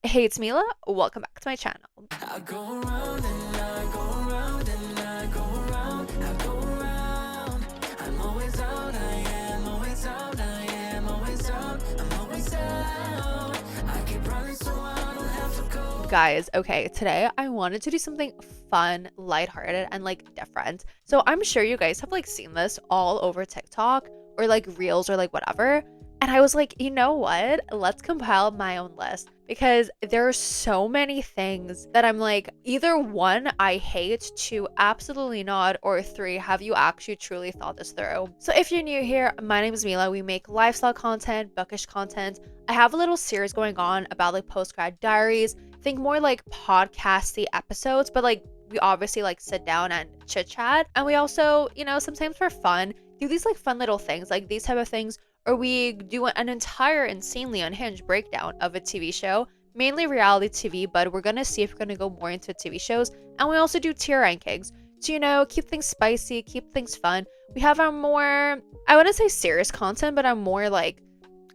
Hey, it's Mila. Welcome back to my channel. I go around and I go around and I go around, I go around. I'm always out, I am always out, I am always out, I'm always out. I keep running so I don't have to go. Guys, okay, today I wanted to do something fun, lighthearted, and like different. So I'm sure you guys have like seen this all over TikTok or like Reels or like whatever. And I was like, you know what? Let's compile my own list because there are so many things that I'm like, either one, I hate, two, absolutely not, or three, have you actually truly thought this through? So if you're new here, my name is Mila. We make lifestyle content, bookish content. I have a little series going on about like post-grad diaries. Think more like podcasty episodes, but like we obviously like sit down and chit chat. And we also, sometimes for fun, do these like fun little things, like these type of things, or we do an entire insanely unhinged breakdown of a TV show, mainly reality TV, but we're gonna see if we're gonna go more into TV shows. And we also do tier rankings to, keep things spicy, keep things fun. We have our more, I wouldn't say serious content, but our more like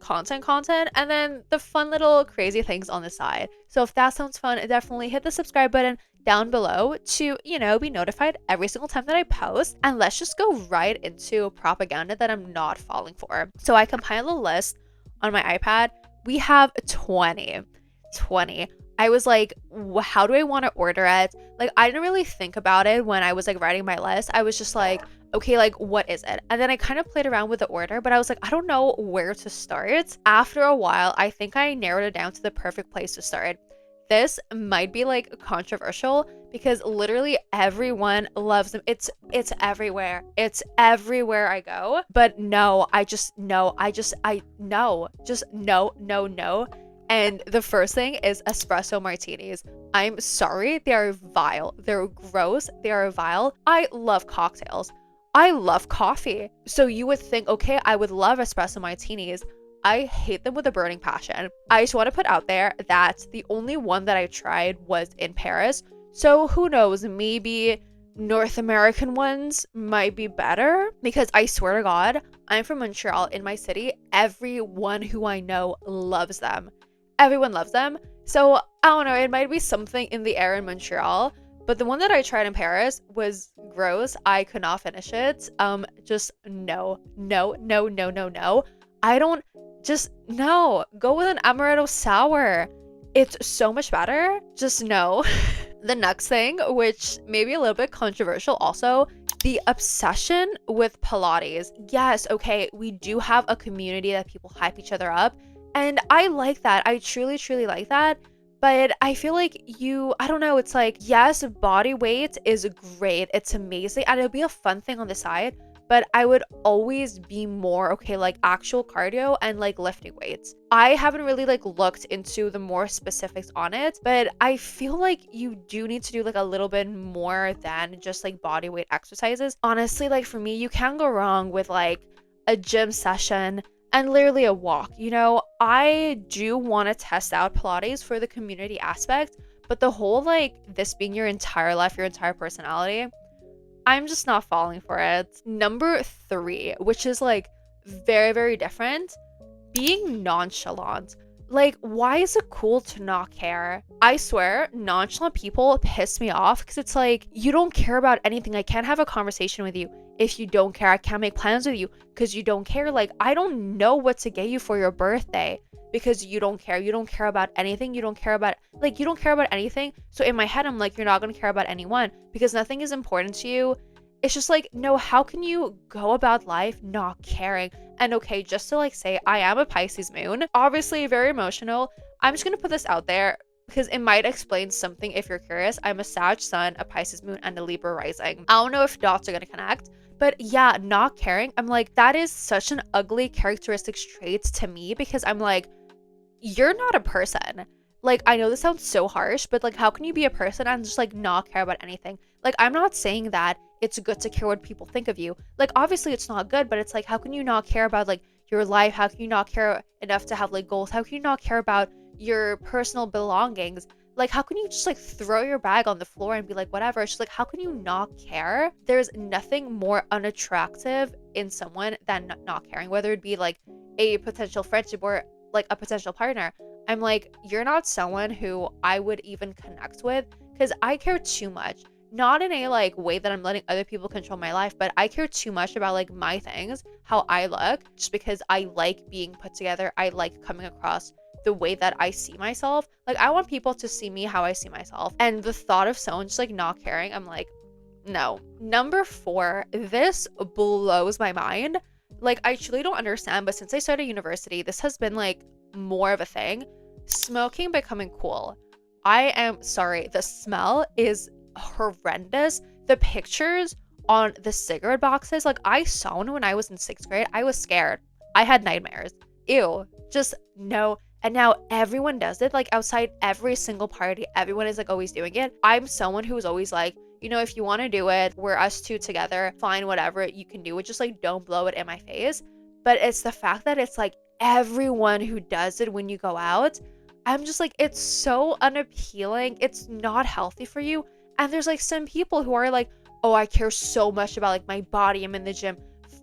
content, and then the fun little crazy things on the side. So if that sounds fun, definitely hit the subscribe button down below to, be notified every single time that I post. And let's just go right into propaganda that I'm not falling for. So I compiled a list on my iPad. We have 20. I was like, how do I want to order it? Like, I didn't really think about it when I was like writing my list. I was just like, okay, like, what is it? And then I kind of played around with the order, but I was like, I don't know where to start. After a while, I think I narrowed it down to the perfect place to start. This might be like controversial because literally everyone loves them. It's everywhere. It's everywhere I go. But no, I no. Just no, no, no. And the first thing is espresso martinis. I'm sorry, they are vile. They're gross. They are vile. I love cocktails. I love coffee. So you would think, okay, I would love espresso martinis. I hate them with a burning passion. I just want to put out there that the only one that I tried was in Paris. So who knows, maybe North American ones might be better because I swear to God, I'm from Montreal in my city. Everyone who I know loves them. Everyone loves them. So I don't know, it might be something in the air in Montreal. But the one that I tried in Paris was gross. I could not finish it. Just no, no, no, no, no, no. I don't just no. Go with an amaretto sour. It's so much better. Just no. The next thing, which may be a little bit controversial also, the obsession with Pilates. Yes, okay, we do have a community that people hype each other up. And I like that. I truly, truly like that. But I feel like I don't know, it's like, yes, body weight is great. It's amazing. And it'll be a fun thing on the side. But I would always be more, okay, like actual cardio and like lifting weights. I haven't really like looked into the more specifics on it, but I feel like you do need to do like a little bit more than just like body weight exercises. Honestly, like for me, you can't go wrong with like a gym session and literally a walk. I do want to test out Pilates for the community aspect, but the whole like this being your entire life, your entire personality, I'm just not falling for it. Number 3, which is like very, very different, being nonchalant. Like, why is it cool to not care? I swear, nonchalant people piss me off because it's like, you don't care about anything. I can't have a conversation with you if you don't care. I can't make plans with you because you don't care. Like, I don't know what to get you for your birthday because you don't care. You don't care about anything. You don't care about, like, you don't care about anything. So in my head, I'm like, you're not going to care about anyone because nothing is important to you. It's just like, no, how can you go about life not caring? And okay, just to like say, I am a Pisces moon, obviously very emotional. I'm just gonna put this out there because it might explain something if you're curious. I'm a Sag sun, a Pisces moon, and a Libra rising. I don't know if dots are gonna connect, but yeah, not caring. I'm like, that is such an ugly characteristic trait to me because I'm like, you're not a person. Like, I know this sounds so harsh, but like, how can you be a person and just like not care about anything? Like, I'm not saying that it's good to care what people think of you. Like, obviously it's not good, but it's like, how can you not care about like your life? How can you not care enough to have like goals? How can you not care about your personal belongings? Like, how can you just like throw your bag on the floor and be like, whatever? It's just like, how can you not care? There's nothing more unattractive in someone than not caring, whether it be like a potential friendship or like a potential partner. I'm like, you're not someone who I would even connect with because I care too much. Not in a like way that I'm letting other people control my life, but I care too much about like my things, how I look, just because I like being put together. I like coming across the way that I see myself. Like, I want people to see me how I see myself. And the thought of someone just like not caring, I'm like, no. Number 4, this blows my mind. Like, I truly don't understand, but since I started university, this has been like more of a thing. Smoking becoming cool. I am sorry, the smell is horrendous. The pictures on the cigarette boxes, like, I saw one when I was in 6th grade. I was scared. I had nightmares. Ew, just no. And now everyone does it, like outside every single party. Everyone is like always doing it. I'm someone who's always like, you know, if you want to do it, we're us two together, fine, whatever, you can do it. Just like don't blow it in my face. But it's the fact that it's like everyone who does it when you go out. I'm just like, it's so unappealing. It's not healthy for you. And there's like some people who are like, oh, I care so much about like my body. I'm in the gym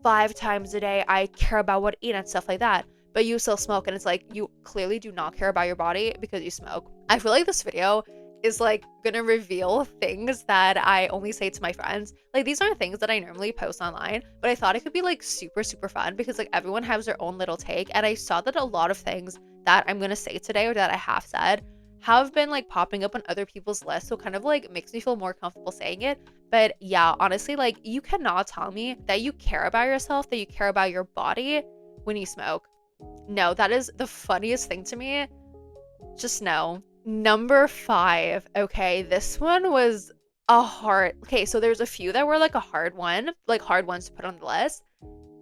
5 times a day. I care about what I eat and stuff like that. But you still smoke, and it's like, you clearly do not care about your body because you smoke. I feel like this video is like gonna reveal things that I only say to my friends. Like, these aren't things that I normally post online, but I thought it could be like super, super fun because like everyone has their own little take. And I saw that a lot of things that I'm gonna say today or that I have said have been like popping up on other people's lists. So kind of like makes me feel more comfortable saying it. But yeah, honestly, like you cannot tell me that you care about yourself, that you care about your body when you smoke. No, that is the funniest thing to me. Just no. Number 5. Okay, this one was a hard. Okay, so there's a few that were like a hard one, like hard ones to put on the list.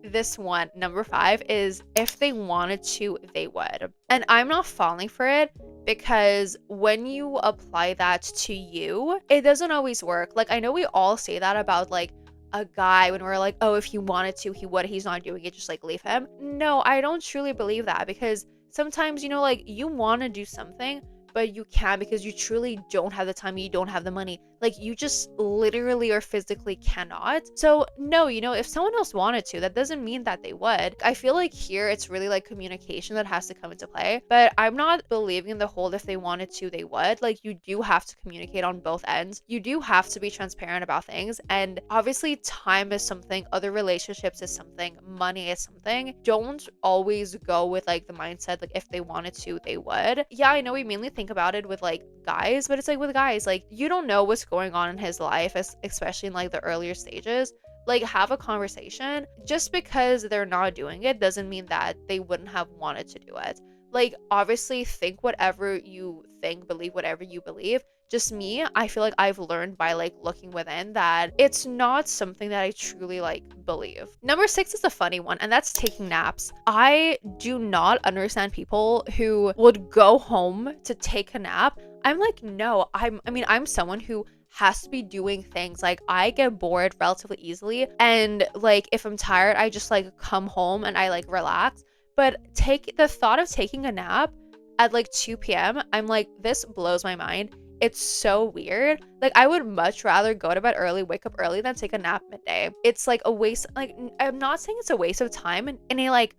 This one, number 5, is if they wanted to, they would. And I'm not falling for it because when you apply that to you, it doesn't always work. Like, I know we all say that about like a guy when we're like, oh, if he wanted to, he would. He's not doing it, just like leave him. No, I don't truly believe that because sometimes, you know, like you want to do something, but you can't because you truly don't have the time, you don't have the money. Like, you just literally or physically cannot. So no, you know, if someone else wanted to, that doesn't mean that they would. I feel like here it's really like communication that has to come into play, but I'm not believing in the whole if they wanted to, they would. Like, you do have to communicate on both ends. You do have to be transparent about things. And obviously time is something, other relationships is something, money is something. Don't always go with like the mindset, like if they wanted to, they would. Yeah, I know we mainly think about it with like guys, but it's like with guys, like you don't know what's going on in his life, especially in like the earlier stages. Like, have a conversation. Just because they're not doing it doesn't mean that they wouldn't have wanted to do it. Like, obviously think whatever you think, believe whatever you believe. Just me, I feel like I've learned by like looking within that it's not something that I truly like believe. Number 6 is a funny one, and that's taking naps. I do not understand people who would go home to take a nap. I'm like, no, I'm someone who has to be doing things. Like, I get bored relatively easily, and like if I'm tired, I just like come home and I like relax. But take the thought of taking a nap at like 2 p.m., I'm like, this blows my mind. It's so weird. Like, I would much rather go to bed early, wake up early than take a nap midday. It's like a waste. Like, I'm not saying it's a waste of time in a like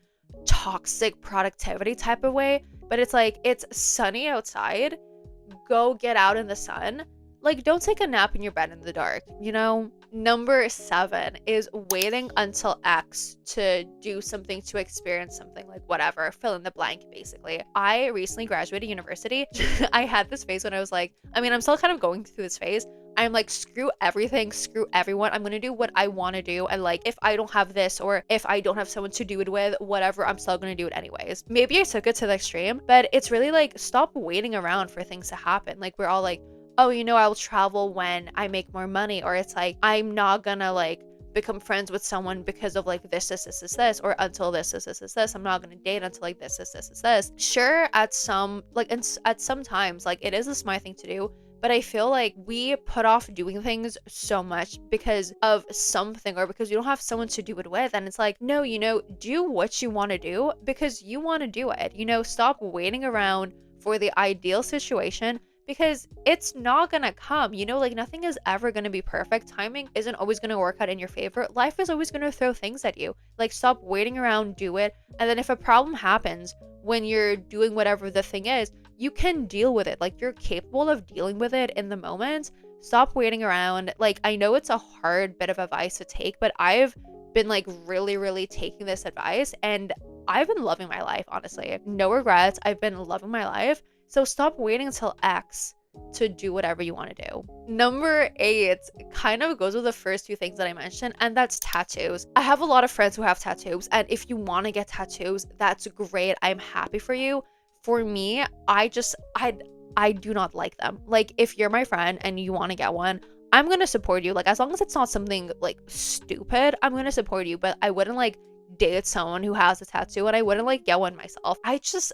toxic productivity type of way, but it's like, it's sunny outside. Go get out in the sun. Like, don't take a nap in your bed in the dark, you know? Number 7 is waiting until X to do something, to experience something, like whatever, fill in the blank, basically. I recently graduated university. I had this phase when I was like, I'm still kind of going through this phase. I'm like, screw everything, screw everyone. I'm gonna do what I want to do. And like, if I don't have this, or if I don't have someone to do it with, whatever, I'm still gonna do it anyways. Maybe I took it to the extreme, but it's really like, stop waiting around for things to happen. Like, we're all like, oh, you know, I will travel when I make more money. Or it's like, I'm not gonna like become friends with someone because of like this, or until this. I'm not gonna date until like this. Sure, at some times, like, it is a smart thing to do. But I feel like we put off doing things so much because of something, or because you don't have someone to do it with. And it's like, no, you know, do what you want to do because you want to do it. You know, stop waiting around for the ideal situation, because it's not gonna come. You know, like, nothing is ever gonna be perfect. Timing isn't always gonna work out in your favor. Life is always gonna throw things at you. Like, stop waiting around, do it. And then if a problem happens, when you're doing whatever the thing is, you can deal with it. Like, you're capable of dealing with it in the moment. Stop waiting around. Like, I know it's a hard bit of advice to take, but I've been like really, really taking this advice, and I've been loving my life, honestly. No regrets. I've been loving my life. So stop waiting until X to do whatever you want to do. Number 8 kind of goes with the first two things that I mentioned, and that's tattoos. I have a lot of friends who have tattoos, and if you want to get tattoos, that's great. I'm happy for you. For me, I do not like them. Like, if you're my friend and you want to get one, I'm gonna support you. Like, as long as it's not something like stupid, I'm gonna support you. But I wouldn't like date someone who has a tattoo, and I wouldn't like get one myself. I just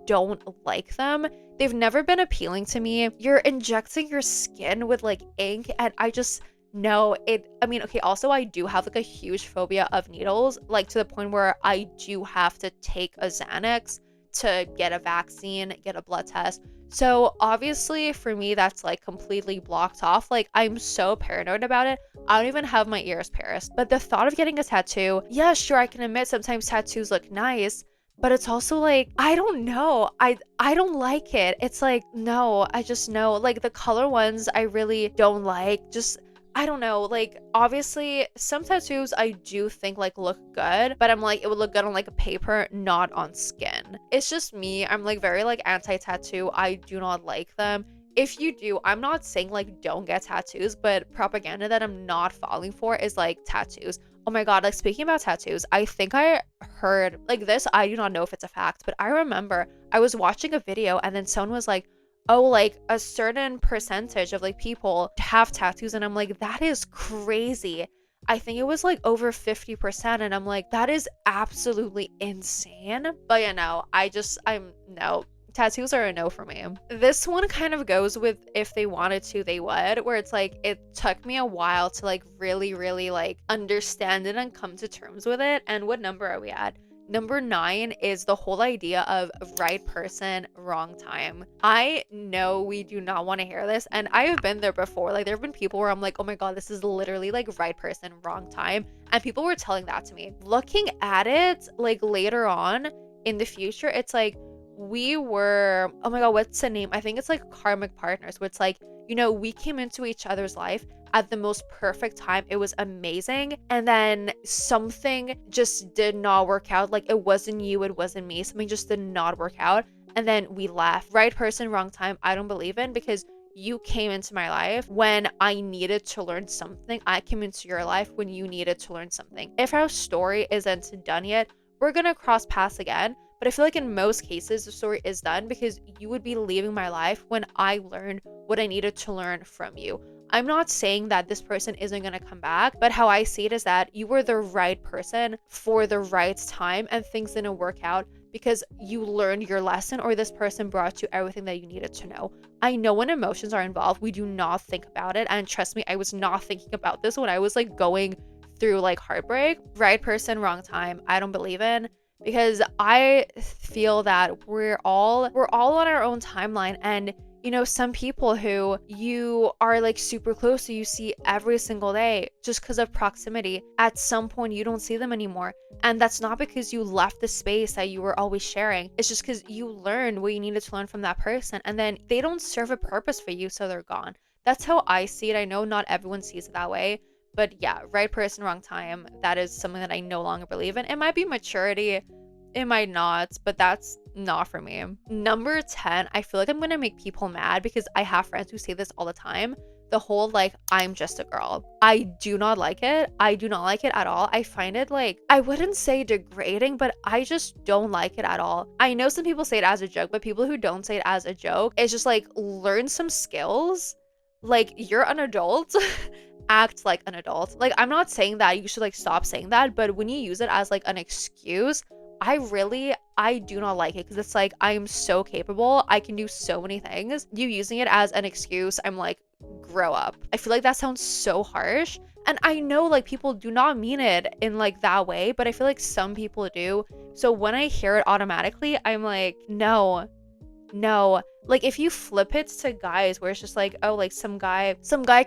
don't like them. They've never been appealing to me. You're injecting your skin with like ink, and I just no, I mean, okay, also I do have like a huge phobia of needles, like to the point where I do have to take a Xanax to get a vaccine, get a blood test. So obviously for me, that's like completely blocked off. Like, I'm so paranoid about it. I don't even have my ears pierced. But the thought of getting a tattoo, yeah, sure, I can admit sometimes tattoos look nice, but it's also like, I don't know. I don't like it. It's like, no, I just know. Like, the color ones I really don't like. Just, I don't know. Like, obviously some tattoos I do think like look good, but I'm like, it would look good on like a paper, not on skin. It's just me. I'm like very like anti-tattoo. I do not like them. If you do, I'm not saying like don't get tattoos, but propaganda that I'm not falling for is like tattoos. Oh my god, like speaking about tattoos, I think I heard like this, I do not know if it's a fact, but I remember I was watching a video and then someone was like, oh, like a certain percentage of like people have tattoos, and I'm like, that is crazy. I think it was like over 50%, and I'm like, that is absolutely insane. But yeah, no, I'm no. Tattoos are a no for me. This one kind of goes with if they wanted to, they would, where it's like, it took me a while to like really, really like understand it and come to terms with it. And what number are we at? Number 9 is the whole idea of right person, wrong time. I know we do not want to hear this, and I have been there before. Like, there have been people where I'm like, oh my god, this is literally like right person, wrong time. And people were telling that to me. Looking at it like later on in the future, it's like, we were, oh my god, what's the name? I think it's like karmic partners, where it's like, you know, we came into each other's life at the most perfect time. It was amazing. And then something just did not work out. Like, it wasn't you, it wasn't me. Something just did not work out. And then we left. Right person, wrong time, I don't believe in, because you came into my life when I needed to learn something. I came into your life when you needed to learn something. If our story isn't done yet, we're gonna cross paths again. But I feel like in most cases, the story is done because you would be leaving my life when I learned what I needed to learn from you. I'm not saying that this person isn't going to come back, but how I see it is that you were the right person for the right time, and things didn't work out because you learned your lesson, or this person brought you everything that you needed to know. I know when emotions are involved, we do not think about it. And trust me, I was not thinking about this when I was like going through like heartbreak. Right person, wrong time, I don't believe in. Because I feel that we're all on our own timeline, and you know, some people who you are like super close to, you see every single day, just because of proximity, at some point you don't see them anymore. And that's not because you left the space that you were always sharing. It's just because you learned what you needed to learn from that person, and then they don't serve a purpose for you, so they're gone. That's how I see it. I know not everyone sees it that way. But yeah, right person, wrong time. That is something that I no longer believe in. It might be maturity, it might not, but that's not for me. Number 10, I feel like I'm gonna make people mad because I have friends who say this all the time. The whole like, I'm just a girl. I do not like it. I do not like it at all. I find it like, I wouldn't say degrading, but I just don't like it at all. I know some people say it as a joke, but people who don't say it as a joke, it's just like, learn some skills. Like, you're an adult. Act like an adult. Like, I'm not saying that you should like stop saying that, but when you use it as like an excuse, I do not like it, because it's like, I am so capable. I can do so many things. You using it as an excuse, I'm like, grow up. I feel like that sounds so harsh. And I know like people do not mean it in like that way, but I feel like some people do. So when I hear it automatically, I'm like, no. Like, if you flip it to guys where it's just like, oh, like some guy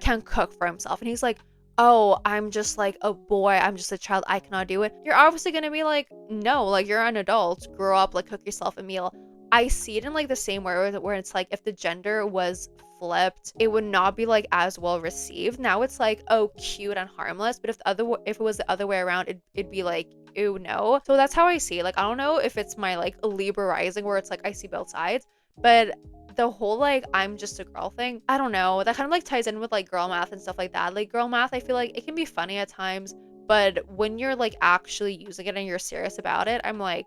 can't cook for himself, and he's like, oh, I'm just like a boy, I'm just a child, I cannot do it. You're obviously gonna be like, no, like you're an adult, grow up, like cook yourself a meal. I see it in like the same way where it's like if the gender was flipped, it would not be like as well received. Now it's like, oh, cute and harmless, but if it was the other way around, it'd be like, ew, no. So that's how I see it. Like I don't know if it's my like Libra rising where it's like I see both sides, but the whole like I'm just a girl thing, I don't know. That kind of like ties in with like girl math and stuff like that. Like girl math, I feel like it can be funny at times, but when you're like actually using it and you're serious about it, I'm like,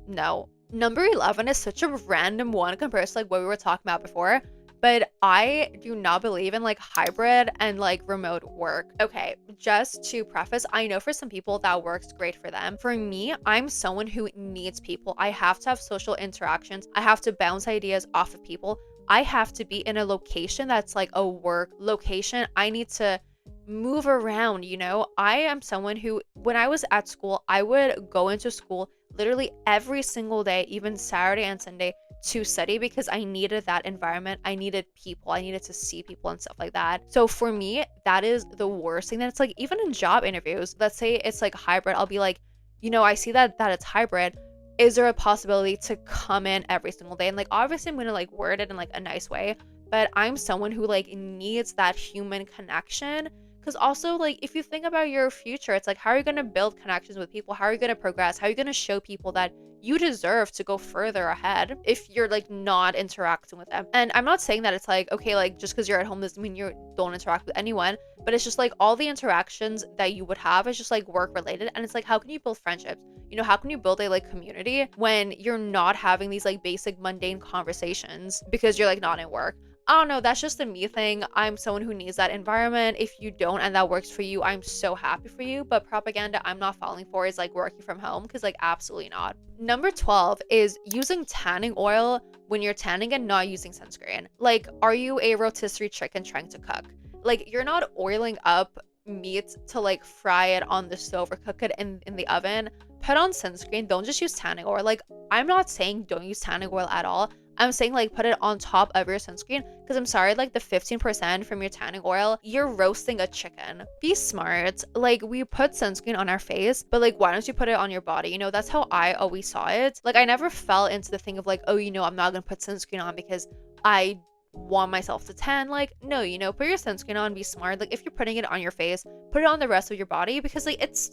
no. Number 11 is such a random one compared to like what we were talking about before, but I do not believe in like hybrid and like remote work. Okay, just to preface, I know for some people that works great for them. For me, I'm someone who needs people. I have to have social interactions. I have to bounce ideas off of people. I have to be in a location that's like a work location. I need to move around, you know? I am someone who, when I was at school, I would go into school literally every single day, even Saturday and Sunday, to study because I needed that environment. I needed people. I needed to see people and stuff like that. So for me, that is the worst thing. That it's like even in job interviews, let's say it's like hybrid, I'll be like, you know, I see that it's hybrid. Is there a possibility to come in every single day? And like obviously I'm gonna like word it in like a nice way, but I'm someone who like needs that human connection. Because also, like, if you think about your future, it's like, how are you going to build connections with people? How are you going to progress? How are you going to show people that you deserve to go further ahead if you're like not interacting with them? And I'm not saying that it's like, okay, like just because you're at home doesn't mean you don't interact with anyone, but it's just like all the interactions that you would have is just like work related. And it's like, how can you build friendships? You know, how can you build a like community when you're not having these like basic mundane conversations because you're like not in work? I don't know, that's just a me thing. I'm someone who needs that environment. If you don't and that works for you, I'm so happy for you. But propaganda I'm not falling for is like working from home because like absolutely not. Number 12 is using tanning oil when you're tanning and not using sunscreen. Like, are you a rotisserie chicken trying to cook? Like, you're not oiling up meat to like fry it on the stove or cook it in the oven. Put on sunscreen. Don't just use tanning oil. Like, I'm not saying don't use tanning oil at all. I'm saying like put it on top of your sunscreen because I'm sorry, like the 15% from your tanning oil, you're roasting a chicken. Be smart. Like we put sunscreen on our face, but like why don't you put it on your body? You know, that's how I always saw it. Like I never fell into the thing of like, oh, you know, I'm not gonna put sunscreen on because I want myself to tan. Like no, you know, put your sunscreen on, be smart. Like if you're putting it on your face, put it on the rest of your body because like it's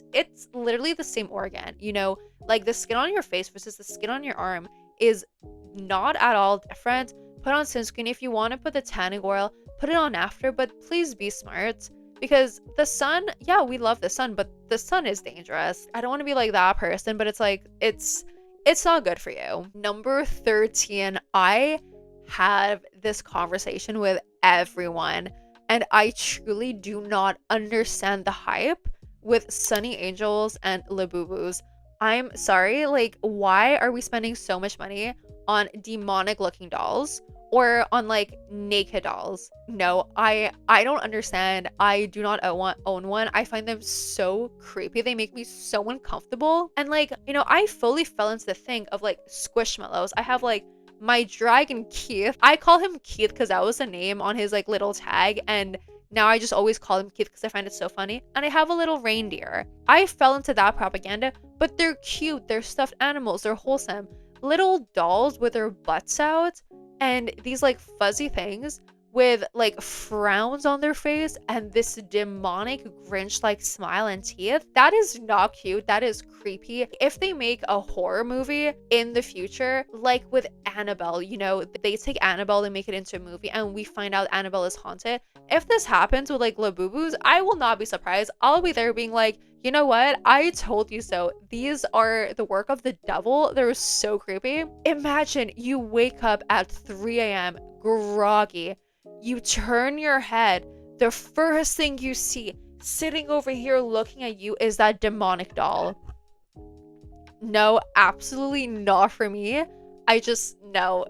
literally the same organ, you know, like the skin on your face versus the skin on your arm is not at all different. Put on sunscreen. If you want to put the tanning oil, put it on after, but please be smart because the sun, yeah, we love the sun, but the sun is dangerous. I don't want to be like that person, but it's like it's not good for you. Number 13, I have this conversation with everyone and I truly do not understand the hype with Sunny Angels and Labubus. I'm sorry, like, why are we spending so much money on demonic looking dolls or on like naked dolls? No, I don't understand. I do not own one. I find them so creepy. They make me so uncomfortable. And like, you know, I fully fell into the thing of like squishmallows. I have like my dragon Keith. I call him Keith because that was the name on his like little tag, and now I just always call him Keith because I find it so funny. And I have a little reindeer. I fell into that propaganda, but they're cute. They're stuffed animals. They're wholesome. Little dolls with their butts out and these like fuzzy things with like frowns on their face and this demonic Grinch like smile and teeth. That is not cute. That is creepy. If they make a horror movie in the future, like with Annabelle, you know, they take Annabelle and make it into a movie and we find out Annabelle is haunted. If this happens with like Labubus, I will not be surprised. I'll be there being like, you know what? I told you so. These are the work of the devil. They're so creepy. Imagine you wake up at 3 a.m. groggy. You turn your head. The first thing you see sitting over here looking at you is that demonic doll. No, absolutely not for me. I just, no.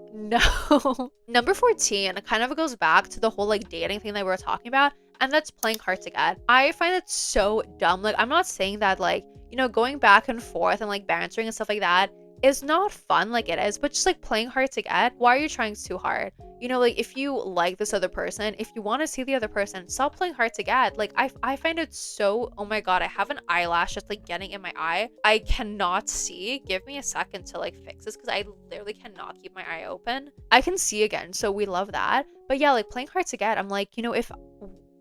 Number 14 kind of goes back to the whole like dating thing that we were talking about, and that's playing hard to get. I find it so dumb. Like, I'm not saying that like, you know, going back and forth and like bantering and stuff like that is not fun like it is, but just like playing hard to get. Why are you trying too hard? You know, like if you like this other person, if you want to see the other person, stop playing hard to get. Like I find it so, oh my god, I have an eyelash that's like getting in my eye. I cannot see. Give me a second to like fix this because I literally cannot keep my eye open. I can see again, so we love that. But yeah, like playing hard to get, I'm like, you know, if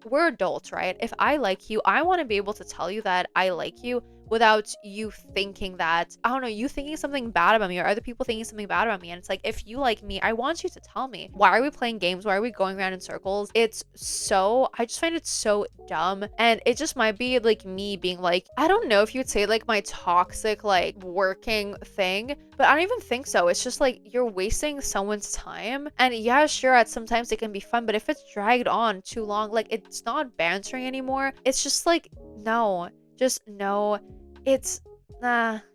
we're adults, right? If I like you, I want to be able to tell you that I like you without you thinking that, I don't know, you thinking something bad about me or other people thinking something bad about me. And it's like, if you like me, I want you to tell me. Why are we playing games? Why are we going around in circles? It's so, I just find it so dumb. And it just might be like me being like, I don't know if you'd say like my toxic, like working thing, but I don't even think so. It's just like you're wasting someone's time. And yeah, sure, at sometimes it can be fun, but if it's dragged on too long, like it's not bantering anymore. It's just like, no. Just no, it's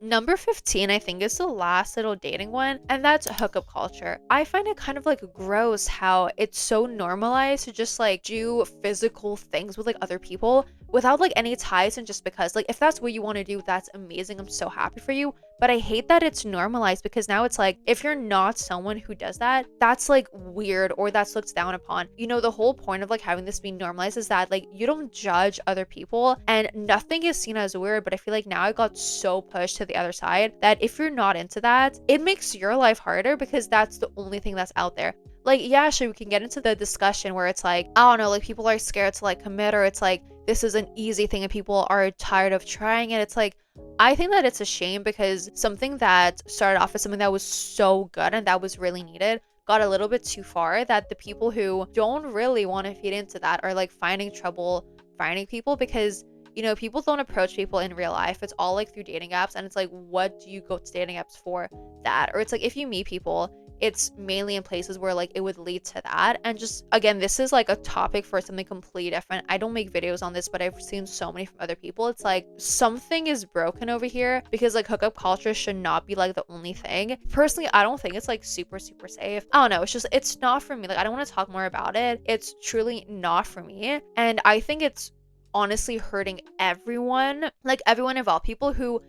number 15, I think, is the last little dating one, and that's hookup culture. I find it kind of like gross how it's so normalized to just like do physical things with like other people without like any ties, and just because like if that's what you want to do, that's amazing. I'm so happy for you. But I hate that it's normalized because now it's like if you're not someone who does that, that's like weird or that's looked down upon. You know, the whole point of like having this be normalized is that like you don't judge other people and nothing is seen as weird. But I feel like now I got so pushed to the other side that if you're not into that, it makes your life harder because that's the only thing that's out there. Like, yeah, sure, we can get into the discussion where it's like, I don't know, like people are scared to like commit, or it's like this is an easy thing and people are tired of trying it. It's like, I think that it's a shame because something that started off as something that was so good and that was really needed got a little bit too far, that the people who don't really want to feed into that are like finding trouble finding people because, you know, people don't approach people in real life. It's all like through dating apps, and it's like, what do you go to dating apps for? That, or it's like if you meet people, it's mainly in places where like it would lead to that. And just again, this is like a topic for something completely different. I don't make videos on this, but I've seen so many from other people. It's like something is broken over here because like hookup culture should not be like the only thing. Personally, I don't think it's like super safe. I don't know, it's just, it's not for me. Like I don't want to talk more about it. It's truly not for me, and I think it's honestly hurting everyone, like everyone involved, people who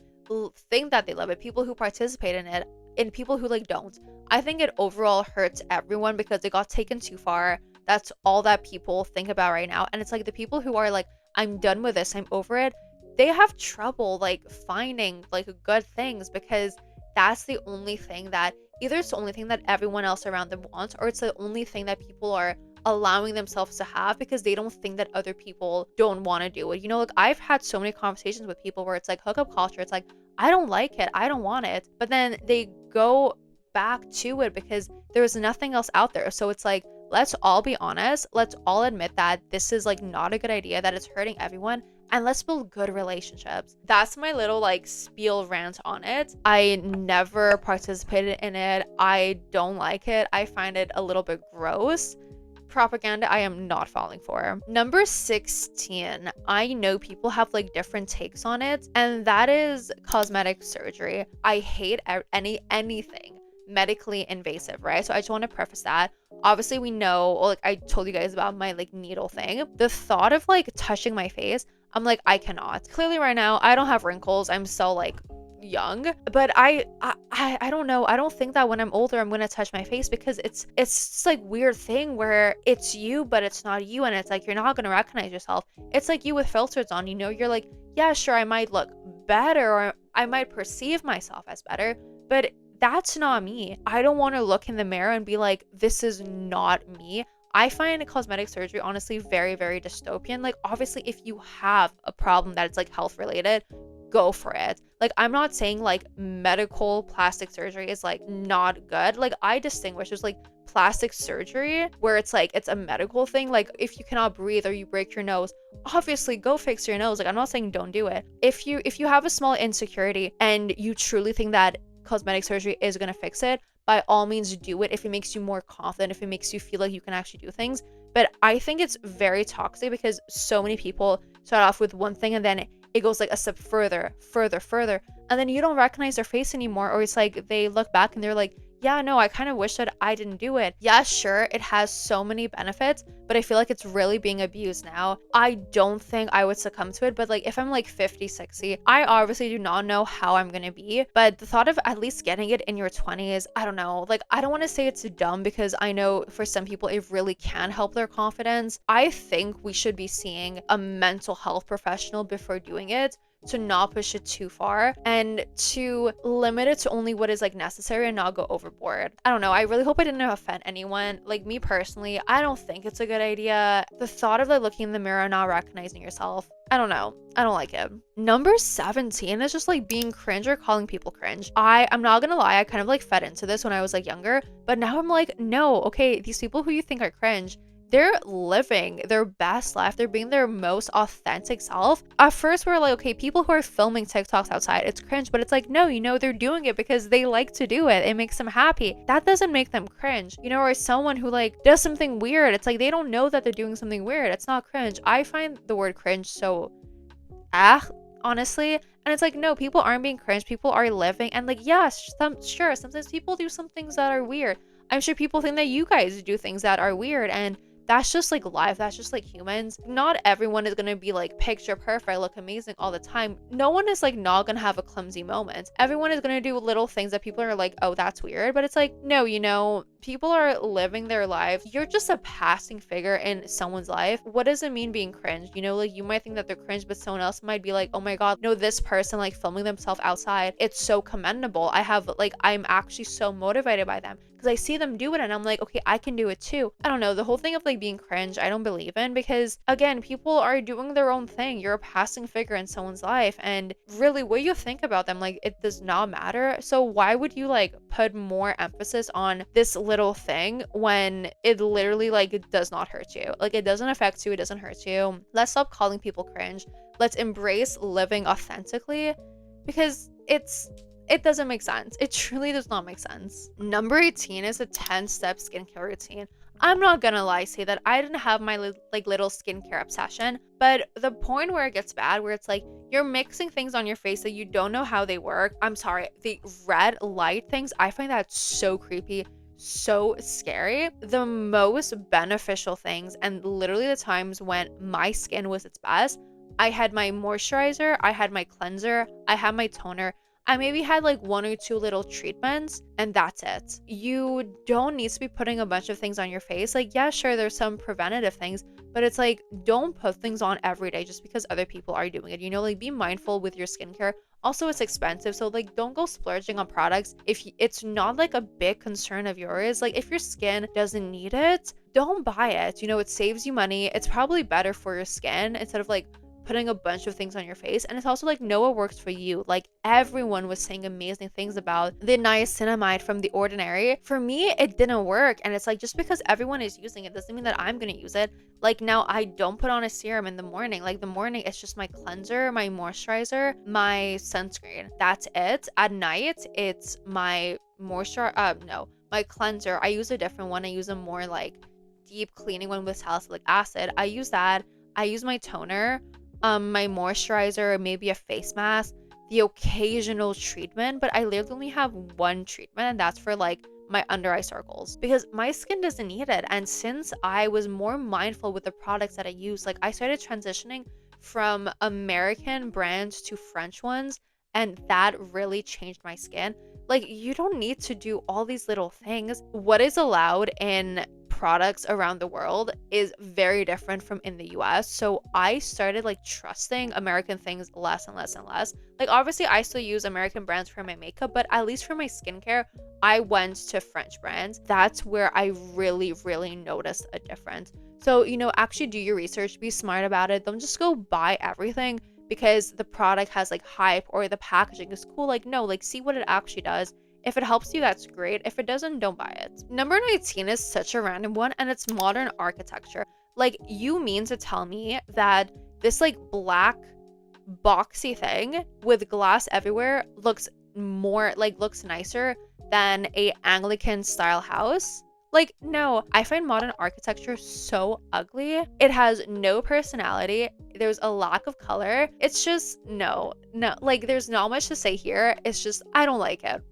think that they love it, people who participate in it, and people who like don't. I think it overall hurts everyone because it got taken too far. That's all that people think about right now. And it's like the people who are like, I'm done with this, I'm over it, they have trouble like finding like good things because that's the only thing that, either it's the only thing that everyone else around them wants, or it's the only thing that people are allowing themselves to have because they don't think that other people don't want to do it. You know, like I've had so many conversations with people where it's like hookup culture, it's like, I don't like it, I don't want it, but then they go back to it because there's nothing else out there. So it's like, let's all be honest, let's all admit that this is like not a good idea, that it's hurting everyone, and let's build good relationships. That's my little like spiel rant on it. I never participated in it. I don't like it. I find it a little bit gross. Propaganda I am not falling for. Number 16, I know people have like different takes on it, and that is cosmetic surgery. I hate anything medically invasive, right? So I just want to preface that. Obviously we know, like I told you guys about my like needle thing. The thought of like touching my face, I'm like, I cannot. Clearly right now I don't have wrinkles, I'm so like young, but I don't know, I don't think that when I'm older I'm gonna touch my face because it's just like weird thing where it's you but it's not you, and it's like you're not gonna recognize yourself. It's like you with filters on, you know, you're like, yeah sure, I might look better or I might perceive myself as better, but that's not me. I don't want to look in the mirror and be like, this is not me. I find cosmetic surgery honestly very dystopian. Like obviously if you have a problem that it's like health related, go for it. Like I'm not saying like medical plastic surgery is like not good. Like I distinguish, there's like plastic surgery where it's like it's a medical thing. Like if you cannot breathe or you break your nose, obviously go fix your nose. Like I'm not saying don't do it. If you have a small insecurity and you truly think that cosmetic surgery is going to fix it, by all means do it if it makes you more confident, if it makes you feel like you can actually do things. But I think it's very toxic because so many people start off with one thing and then it goes like a step further, and then you don't recognize their face anymore, or it's like they look back and they're like, yeah, no, I kind of wish that I didn't do it. Yeah, sure, it has so many benefits, but I feel like it's really being abused now. I don't think I would succumb to it, but like if I'm like 50, 60, I obviously do not know how I'm gonna be, but the thought of at least getting it in your 20s, I don't know. Like, I don't want to say it's dumb because I know for some people it really can help their confidence. I think we should be seeing a mental health professional before doing it, to not push it too far and to limit it to only what is like necessary and not go overboard. I don't know. I really hope I didn't offend anyone. Like, me personally, I don't think it's a good idea. The thought of like looking in the mirror and not recognizing yourself, I don't know. I don't like it. Number 17 is just like being cringe or calling people cringe. I'm not gonna lie, I kind of like fed into this when I was like younger, but now I'm like, no, okay, these people who you think are cringe, they're living their best life. They're being their most authentic self. At first, we are like, okay, people who are filming TikToks outside, it's cringe, but it's like, no, they're doing it because they like to do it. It makes them happy. That doesn't make them cringe, or someone who like does something weird. It's like they don't know that they're doing something weird. It's not cringe. I find the word cringe so honestly. And it's like, no, people aren't being cringe. People are living. And like, yes, sure, sometimes people do some things that are weird. I'm sure people think that you guys do things that are weird, and that's just like life. That's just like humans. Not everyone is gonna be like picture perfect, look amazing all the time. No one is like not gonna have a clumsy moment. Everyone is gonna do little things that people are like, oh, that's weird. But it's like, no, people are living their life. You're just a passing figure in someone's life. What does it mean being cringe? Like, you might think that they're cringe, but someone else might be like, oh my god, no, this person like filming themselves outside, it's so commendable. I'm actually so motivated by them because I see them do it and I'm like, okay, I can do it too. I don't know, the whole thing of like being cringe, I don't believe in, because again, people are doing their own thing. You're a passing figure in someone's life, and really what you think about them, like, it does not matter. So why would you like put more emphasis on this little thing when it literally like it does not hurt you? Like, it doesn't affect you, it doesn't hurt you. Let's stop calling people cringe. Let's embrace living authentically, because it doesn't make sense. It truly does not make sense. Number 18 is a 10-step skincare routine. I'm not gonna lie, say that I didn't have my little skincare obsession, but the point where it gets bad, where it's like you're mixing things on your face that you don't know how they work. I'm sorry, the red light things, I find that so creepy, so scary. The most beneficial things, and literally the times when my skin was its best, I had my moisturizer, I had my cleanser, I had my toner. I maybe had like one or two little treatments, and that's it. You don't need to be putting a bunch of things on your face. Like, yeah, sure, there's some preventative things, but it's like, don't put things on every day just because other people are doing it. Like, be mindful with your skincare. Also, it's expensive, so like, don't go splurging on products if it's not like a big concern of yours. Like, if your skin doesn't need it, don't buy it. It saves you money. It's probably better for your skin instead of like putting a bunch of things on your face. And it's also like, know what works for you. Like, everyone was saying amazing things about the niacinamide from The Ordinary. For me, it didn't work, and it's like, just because everyone is using it doesn't mean that I'm gonna use it. Like, now I don't put on a serum in the morning. Like, the morning, it's just my cleanser, my moisturizer, my sunscreen. That's it. At night, it's my my cleanser. I use a different one. I use a more like deep cleaning one with salicylic acid. I use that. I use my toner, my moisturizer, maybe a face mask, the occasional treatment, but I literally only have one treatment, and that's for like my under eye circles, because my skin doesn't need it. And since I was more mindful with the products that I use, like, I started transitioning from American brands to French ones, and that really changed my skin. Like, you don't need to do all these little things. What is allowed in products around the world is very different from in the US. So I started like trusting American things less and less and less. Like, obviously I still use American brands for my makeup, but at least for my skincare, I went to French brands. That's where I really, really noticed a difference. So, actually do your research, be smart about it. Don't just go buy everything because the product has like hype or the packaging is cool. Like, no, like, see what it actually does. If it helps you, that's great. If it doesn't, don't buy it. Number 19 is such a random one, and it's modern architecture. Like, you mean to tell me that this like black boxy thing with glass everywhere looks nicer than a Anglican style house? Like, no, I find modern architecture so ugly. It has no personality. There's a lack of color. It's just, no, like, there's not much to say here. It's just, I don't like it.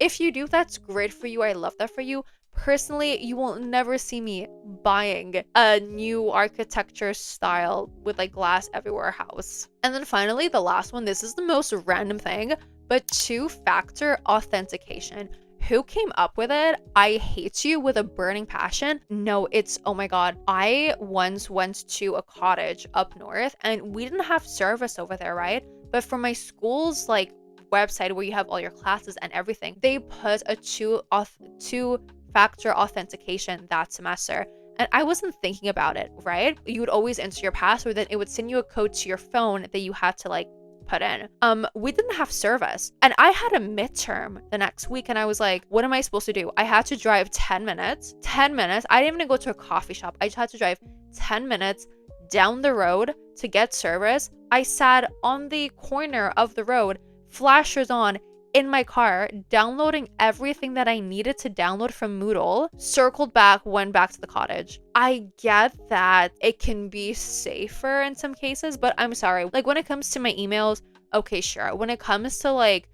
If you do, that's great for you. I love that for you. Personally, you will never see me buying a new architecture style with like glass everywhere house. And then finally, the last one, this is the most random thing, but two-factor authentication. Who came up with it? I hate you with a burning passion. No, it's, oh my God. I once went to a cottage up north and we didn't have service over there, right? But for my school's like website where you have all your classes and everything, they put a two-factor authentication that semester. And I wasn't thinking about it, right? You would always enter your password, then it would send you a code to your phone that you had to like put in. We didn't have service. And I had a midterm the next week and I was like, what am I supposed to do? I had to drive 10 minutes. 10 minutes. I didn't even go to a coffee shop. I just had to drive 10 minutes down the road to get service. I sat on the corner of the road, flashers on, in my car, downloading everything that I needed to download from Moodle, circled back, went back to the cottage. I get that it can be safer in some cases, but I'm sorry. Like when it comes to my emails, okay, sure. When it comes to like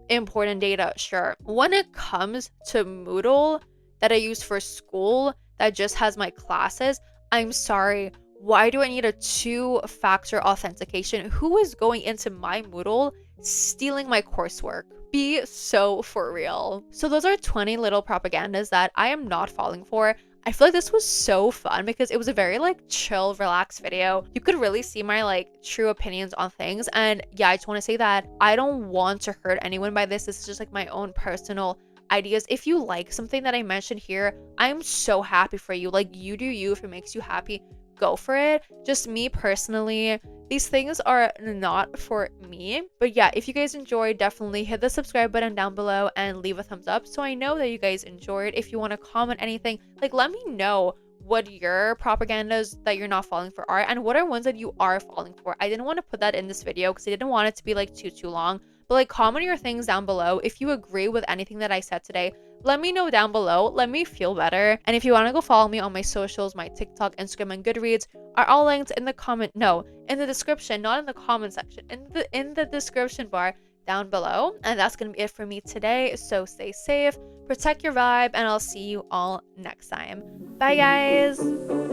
important data, sure. When it comes to Moodle that I use for school that just has my classes, I'm sorry. Why do I need a two-factor authentication? Who is going into my Moodle stealing my coursework? Be so for real. So those are 20 little propagandas that I am not falling for. I feel like this was so fun because it was a very like chill, relaxed video. You could really see my like true opinions on things. And yeah, I just want to say that I don't want to hurt anyone by this. This is just like my own personal ideas. If you like something that I mentioned here, I'm so happy for you. Like you do you. If it makes you happy, go for it. Just me personally, these things are not for me. But yeah, if you guys enjoyed, definitely hit the subscribe button down below and leave a thumbs up so I know that you guys enjoyed. If you want to comment anything, like let me know what your propagandas that you're not falling for are and what are ones that you are falling for. I didn't want to put that in this video because I didn't want it to be like too long. But like comment your things down below. If you agree with anything that I said today, let me know down below. Let me feel better. And if you want to go follow me on my socials, my TikTok, Instagram, and Goodreads are all linked in the description, not in the comment section, in the description bar down below. And that's gonna be it for me today. So stay safe, protect your vibe, and I'll see you all next time. Bye guys.